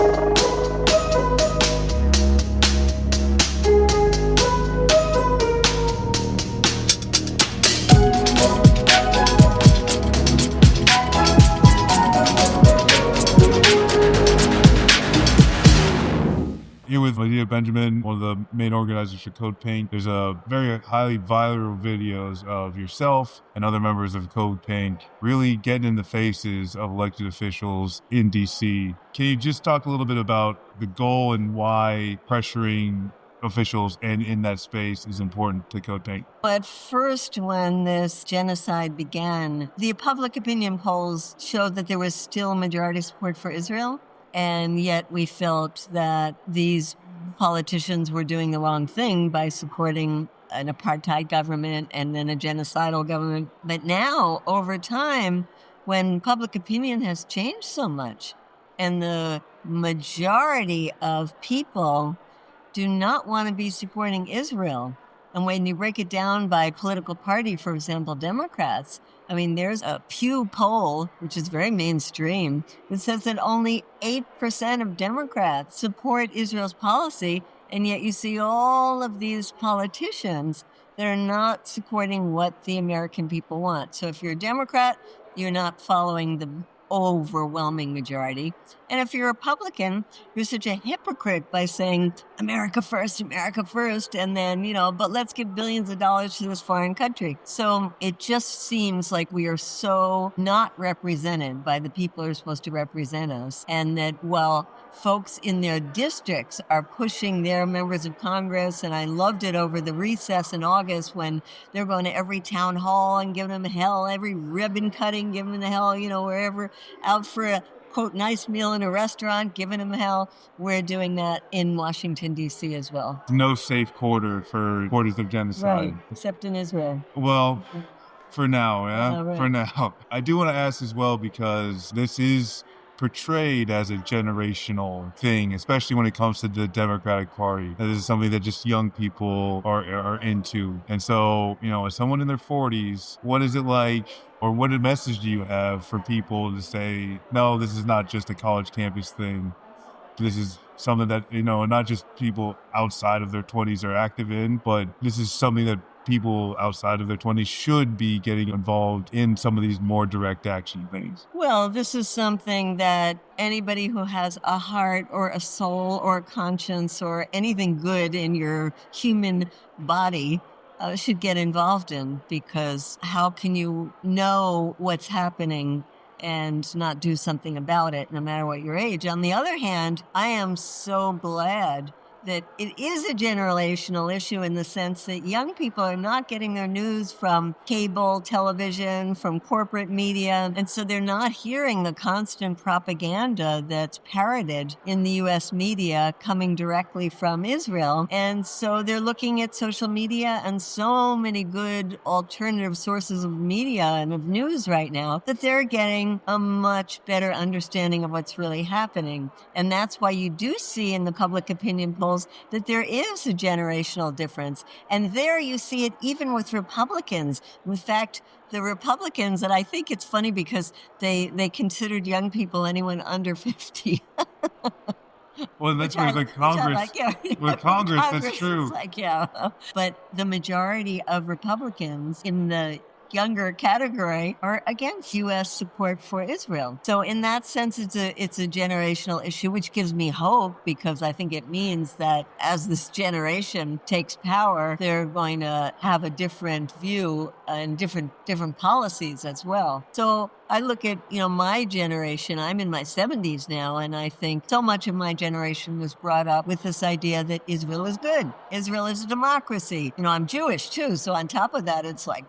Here with Medea Benjamin, one of the main organizers for Code Pink. There's a very highly viral videos of yourself and other members of Code Pink really getting in the faces of elected officials in DC. Can you just talk a little bit about the goal and why pressuring officials and in that space is important to Code Pink? At first, when this genocide began, the public opinion polls showed that there was still majority support for Israel. And yet we felt that these politicians were doing the wrong thing by supporting an apartheid government and then a genocidal government. But now, over time, when public opinion has changed so much and the majority of people do not want to be supporting Israel, and when you break it down by political party, for example, Democrats, I mean, there's a Pew poll, which is very mainstream, that says that only 8% of Democrats support Israel's policy, and yet you see all of these politicians that are not supporting what the American people want. So if you're a Democrat, you're not following the overwhelming majority. And if you're a Republican, you're such a hypocrite by saying America first, and then, but let's give billions of dollars to this foreign country. So it just seems like we are so not represented by the people who are supposed to represent us. And that while folks in their districts are pushing their members of Congress, and I loved it over the recess in August when they're going to every town hall and giving them hell, every ribbon cutting, giving them the hell, wherever, out for a, quote, nice meal in a restaurant, giving them hell. We're doing that in Washington, D.C. as well. No safe quarter for quarters of genocide. Right, except in Israel. Well, for now, yeah? Right. For now. I do want to ask as well, because this is portrayed as a generational thing, especially when it comes to the Democratic Party. This is something that just young people are into. And so, as someone in their 40s, what is it like, or what message do you have for people to say, no, this is not just a college campus thing. This is something that, not just people outside of their 20s are active in, but this is something that people outside of their 20s should be getting involved in some of these more direct action things? Well, this is something that anybody who has a heart or a soul or a conscience or anything good in your human body should get involved in, because how can you know what's happening and not do something about it, no matter what your age? On the other hand, I am so glad that it is a generational issue in the sense that young people are not getting their news from cable television, from corporate media, and so they're not hearing the constant propaganda that's parroted in the U.S. media coming directly from Israel. And so they're looking at social media and so many good alternative sources of media and of news right now that they're getting a much better understanding of what's really happening. And that's why you do see in the public opinion polls that there is a generational difference. And there you see it even with Republicans. In fact, the Republicans, and I think it's funny because they considered young people anyone under 50. Well, that's with Congress. Like, yeah. With Congress, that's true. Like, yeah. But the majority of Republicans in the younger category are against U.S. support for Israel. So in that sense, it's a generational issue, which gives me hope, because I think it means that as this generation takes power, they're going to have a different view and different policies as well. So I look at, my generation. I'm in my 70s now, and I think so much of my generation was brought up with this idea that Israel is good. Israel is a democracy. I'm Jewish too, so on top of that, it's like,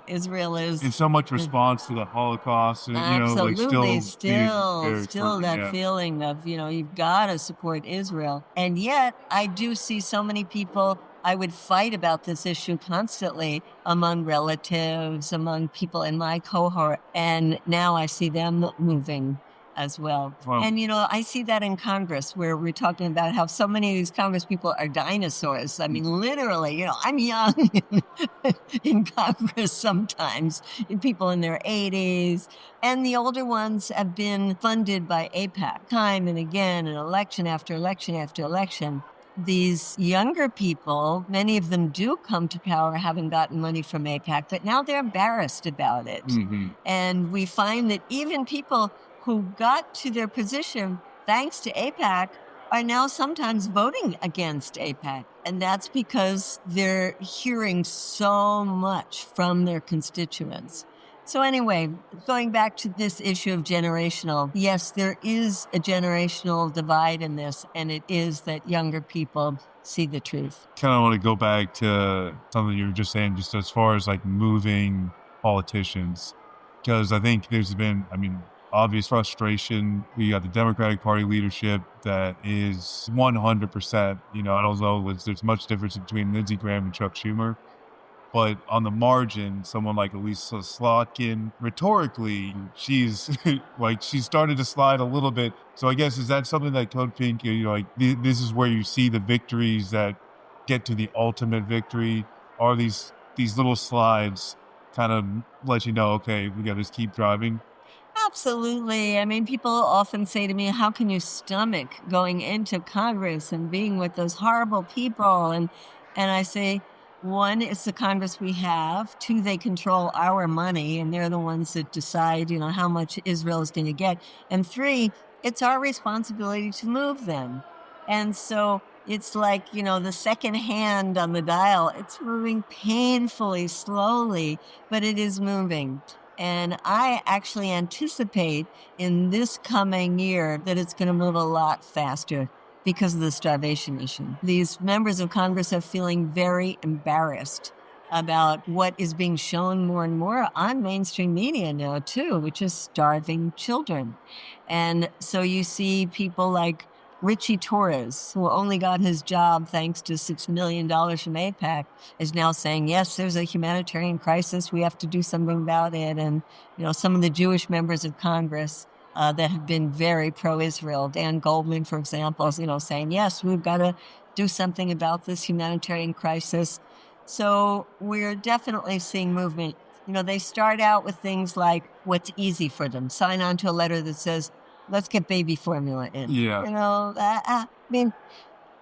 Israel is... In so much response to the Holocaust, and, absolutely, still that feeling of, you've got to support Israel. And yet, I do see so many people... I would fight about this issue constantly among relatives, among people in my cohort. And now I see them moving as well. Wow. And, I see that in Congress where we're talking about how so many of these Congress people are dinosaurs. I mean, literally, I'm young in Congress sometimes, people in their 80s. And the older ones have been funded by AIPAC time and again, and election after election after election. These younger people, many of them do come to power having gotten money from AIPAC, but now they're embarrassed about it. Mm-hmm. And we find that even people who got to their position thanks to AIPAC are now sometimes voting against AIPAC. And that's because they're hearing so much from their constituents. So anyway, going back to this issue of generational, yes, there is a generational divide in this, and it is that younger people see the truth. Kind of want to go back to something you were just saying, just as far as like moving politicians, because I think there's been, obvious frustration. We got the Democratic Party leadership that is 100%, I don't know there's much difference between Lindsey Graham and Chuck Schumer. But on the margin, someone like Elisa Slotkin, rhetorically, she's she started to slide a little bit. So I guess, is that something that Code Pink, this is where you see the victories that get to the ultimate victory? Are these little slides kind of let you know, okay, we got to just keep driving? Absolutely. I mean, people often say to me, how can you stomach going into Congress and being with those horrible people? And I say, one, it's the Congress we have. Two, they control our money, and they're the ones that decide, how much Israel is going to get. And three, it's our responsibility to move them. And so it's like, the second hand on the dial. It's moving painfully, slowly, but it is moving. And I actually anticipate in this coming year that it's going to move a lot faster because of the starvation issue. These members of Congress are feeling very embarrassed about what is being shown more and more on mainstream media now, too, which is starving children. And so you see people like Richie Torres, who only got his job thanks to $6 million from AIPAC, is now saying, yes, there's a humanitarian crisis. We have to do something about it. And, some of the Jewish members of Congress that have been very pro-Israel, Dan Goldman, for example, is, saying, yes, we've got to do something about this humanitarian crisis. So we're definitely seeing movement. They start out with things like what's easy for them. Sign on to a letter that says, let's get baby formula in. Yeah.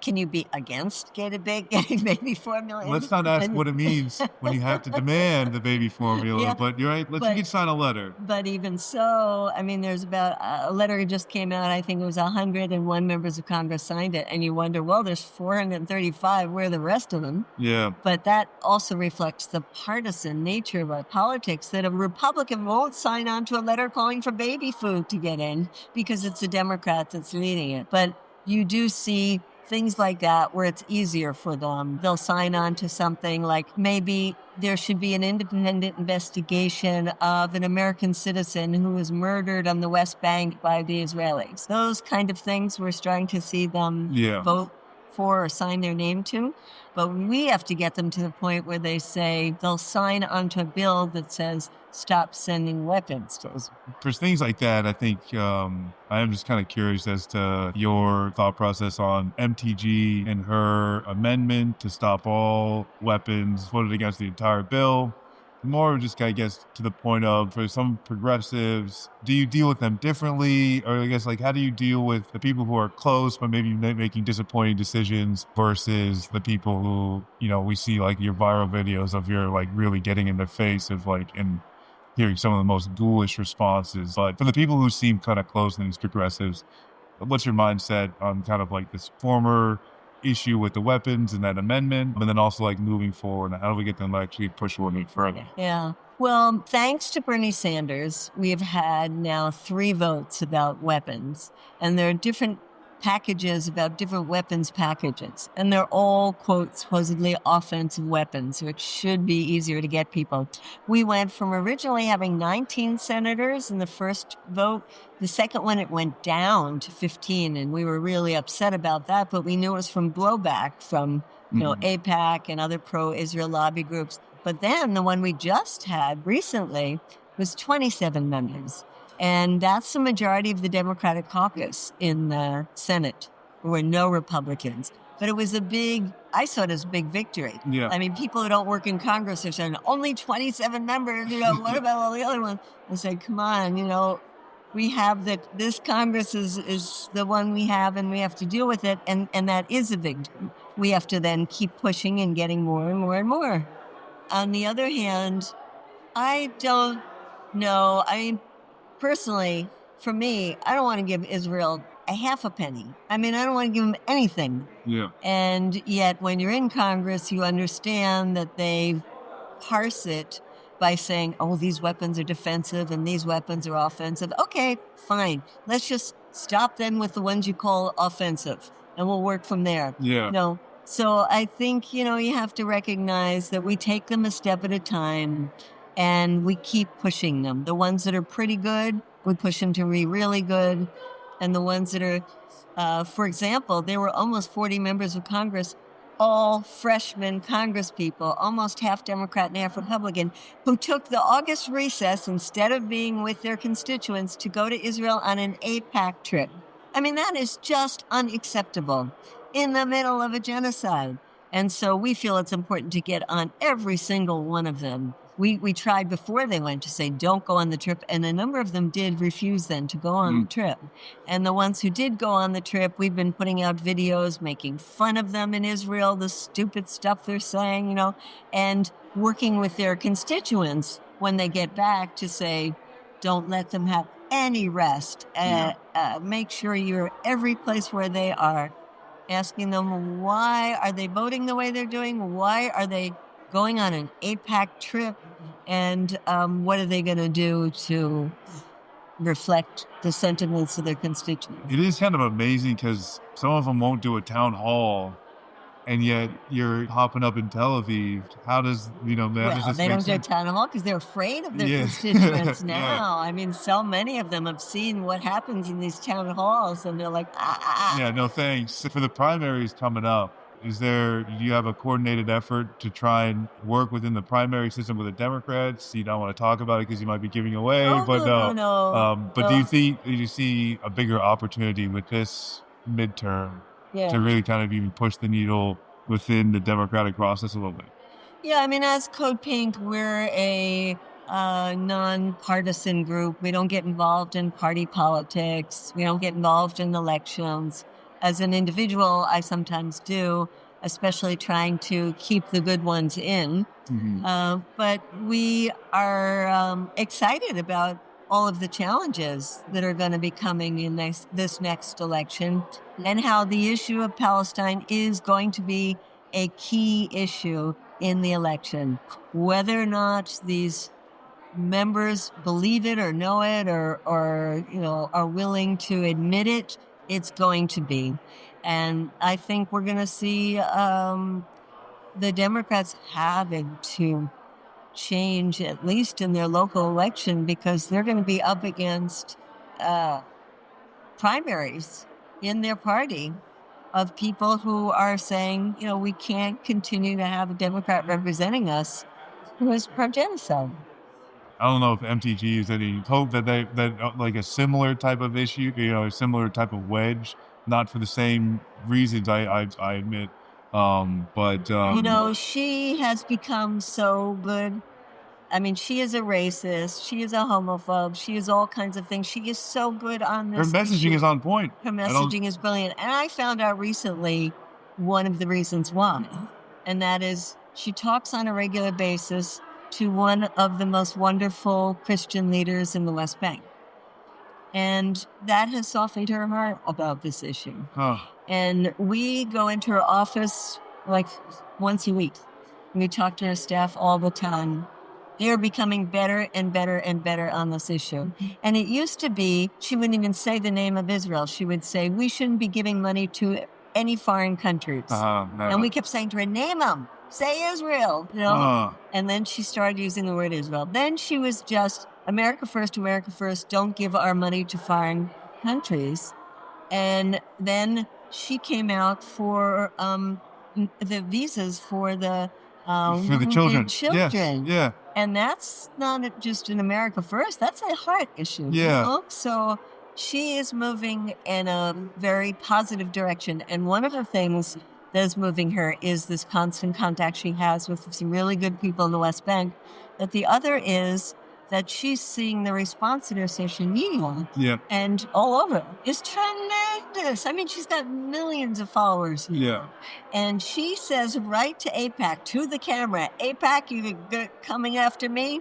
Can you be against getting baby formula in? Let's not ask what it means when you have to demand the baby formula, Yeah, but you're right. You can sign a letter. But even so, there's about a letter just came out. I think it was 101 members of Congress signed it. And you wonder, well, there's 435. Where are the rest of them? Yeah. But that also reflects the partisan nature of our politics, that a Republican won't sign on to a letter calling for baby food to get in because it's a Democrat that's leading it. But you do see things like that where it's easier for them. They'll sign on to something like maybe there should be an independent investigation of an American citizen who was murdered on the West Bank by the Israelis. Those kind of things we're starting to see them vote for or sign their name to. But we have to get them to the point where they say they'll sign onto a bill that says stop sending weapons to Israel. For things like that, I think I am just kind of curious as to your thought process on MTG and her amendment to stop all weapons voted against the entire bill. More just, I guess, to the point of, for some progressives, do you deal with them differently? Or I guess, how do you deal with the people who are close but maybe making disappointing decisions versus the people who, we see your viral videos of your really getting in the face of and hearing some of the most ghoulish responses. But for the people who seem kind of close to these progressives, what's your mindset on kind of this former issue with the weapons and that amendment, and then also moving forward? How do we get them to actually push a little bit further? Yeah. Well, thanks to Bernie Sanders, we have had now 3 votes about weapons, and there are different packages about different weapons packages, and they're all, quote, supposedly offensive weapons, which should be easier to get people. We went from originally having 19 senators in the first vote. The second one, it went down to 15, and we were really upset about that, but we knew it was from blowback from AIPAC and other pro-Israel lobby groups. But then the one we just had recently was 27 members. And that's the majority of the Democratic caucus in the Senate. There were no Republicans. But it was I saw it as a big victory. Yeah. I mean, people who don't work in Congress are saying, only 27 members, what about all the other ones? I said, come on, we have this Congress is the one we have, and we have to deal with it. And that is a victory. We have to then keep pushing and getting more and more and more. On the other hand, I don't know. I mean, personally, for me, I don't want to give Israel a half a penny. I mean, I don't want to give them anything. Yeah. And yet, when you're in Congress, you understand that they parse it by saying, oh, these weapons are defensive and these weapons are offensive. Okay, fine. Let's just stop then with the ones you call offensive, and we'll work from there. Yeah. So I think, you have to recognize that we take them a step at a time and we keep pushing them. The ones that are pretty good, we push them to be really good. And the ones that are, for example, there were almost 40 members of Congress, all freshman Congress people, almost half Democrat and half Republican, who took the August recess instead of being with their constituents to go to Israel on an AIPAC trip. I mean, that is just unacceptable in the middle of a genocide. And so we feel it's important to get on every single one of them. We tried before they went to say, don't go on the trip. And a number of them did refuse then to go on the trip. And the ones who did go on the trip, we've been putting out videos, making fun of them in Israel, the stupid stuff they're saying, and working with their constituents when they get back to say, don't let them have any rest. Make sure you're every place where they are, asking them, why are they voting the way they're doing? Why are they going on an AIPAC trip? And what are they going to do to reflect the sentiments of their constituents? It is kind of amazing because some of them won't do a town hall, and yet you're hopping up in Tel Aviv. How does, they don't do a town hall because they're afraid of their constituents now. Yeah. I mean, so many of them have seen what happens in these town halls, and they're like, Yeah, no thanks. For the primaries coming up, do you have a coordinated effort to try and work within the primary system with the Democrats? You don't want to talk about it because you might be giving away, no. But do you see a bigger opportunity with this midterm to really kind of even push the needle within the democratic process a little bit? Yeah, I mean, as Code Pink, we're a non-partisan group. We don't get involved in party politics. We don't get involved in elections. As an individual, I sometimes do, especially trying to keep the good ones in. Mm-hmm. But we are excited about all of the challenges that are going to be coming in this next election, and how the issue of Palestine is going to be a key issue in the election. Whether or not these members believe it or know it or are willing to admit it, it's going to be. And I think we're going to see the Democrats having to change, at least in their local election, because they're going to be up against primaries in their party of people who are saying, we can't continue to have a Democrat representing us who is pro-genocide. I don't know if MTG has any hope that like a similar type of issue, a similar type of wedge, not for the same reasons, I admit. But she has become so good. I mean, she is a racist. She is a homophobe. She is all kinds of things. She is so good on this. Her messaging is on point. Her messaging is brilliant. And I found out recently one of the reasons why. And that is she talks on a regular basis to one of the most wonderful Christian leaders in the West Bank. And that has softened her heart about this issue. Huh. And we go into her office like once a week. We talk to her staff all the time. They're becoming better and better and better on this issue. And it used to be, she wouldn't even say the name of Israel. She would say, we shouldn't be giving money to any foreign countries. And we kept saying to her, name them. Say Israel. And then she started using the word Israel. Then she was just, America first, don't give our money to foreign countries. And then she came out for the visas for the children. Children. Yes. Yeah. And that's not just in America first, that's a heart issue. Yeah. You know? So she is moving in a very positive direction. And one of the things that is moving her is this constant contact she has with some really good people in the West Bank. But the other is that she's seeing the response to her social media and all over is tremendous. I mean, she's got millions of followers. Yeah. And she says right to AIPAC, to the camera, AIPAC, you're coming after me?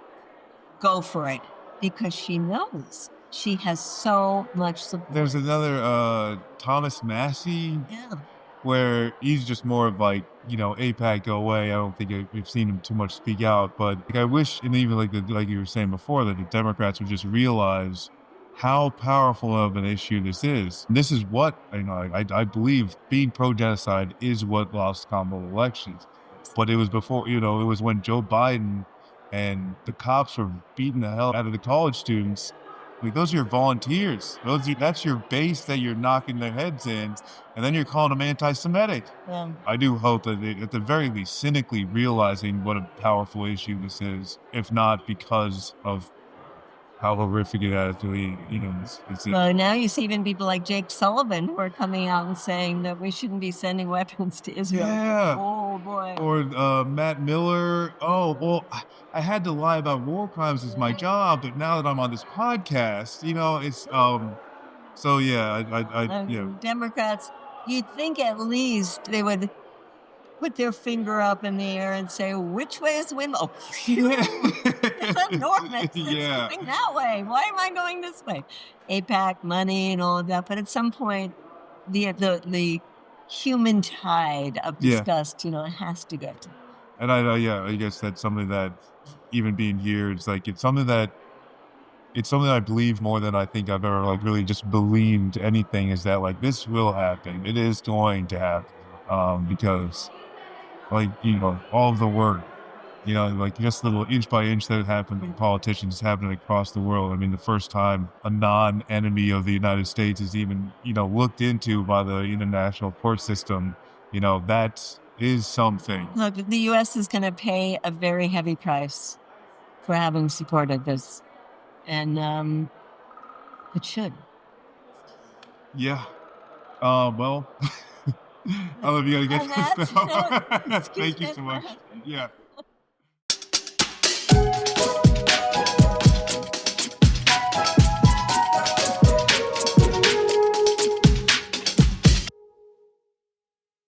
Go for it. Because she knows she has so much support. There's another Thomas Massey. Yeah. Where he's just more of like, AIPAC, go away. I don't think we've seen him too much speak out, but like, I wish, and even like you were saying before, that the Democrats would just realize how powerful of an issue this is. This is what, I believe being pro-genocide is what lost Kamala elections. But it was before, it was when Joe Biden and the cops were beating the hell out of the college students. Like, those are your volunteers. That's your base that you're knocking their heads in, and then you're calling them anti-Semitic. Yeah. I do hope that they, at the very least, cynically realizing what a powerful issue this is, if not because of how horrific it actually, Well, now you see even people like Jake Sullivan who are coming out and saying that we shouldn't be sending weapons to Israel. Yeah. Oh, boy. Or Matt Miller. Oh, well, I had to lie about war crimes as my job, but now that I'm on this podcast, it's, so yeah, Democrats, you'd think at least they would put their finger up in the air and say, which way is the wind? Oh, it's enormous. Yeah. It's going that way. Why am I going this way? AIPAC, money and all of that. But at some point, the human tide of disgust, has to go. And I guess that's something that, even being here, it's something that I believe more than I think I've ever really just believed anything, is that this will happen. It is going to happen, because all of the work, just little inch by inch that happened with politicians happening across the world. I mean, the first time a non-enemy of the United States is even, looked into by the international court system, that is something. Look, the U.S. is going to pay a very heavy price for having supported this. And it should. Yeah. Well, I love you. Gotta get this now. Thank you so much. Yeah.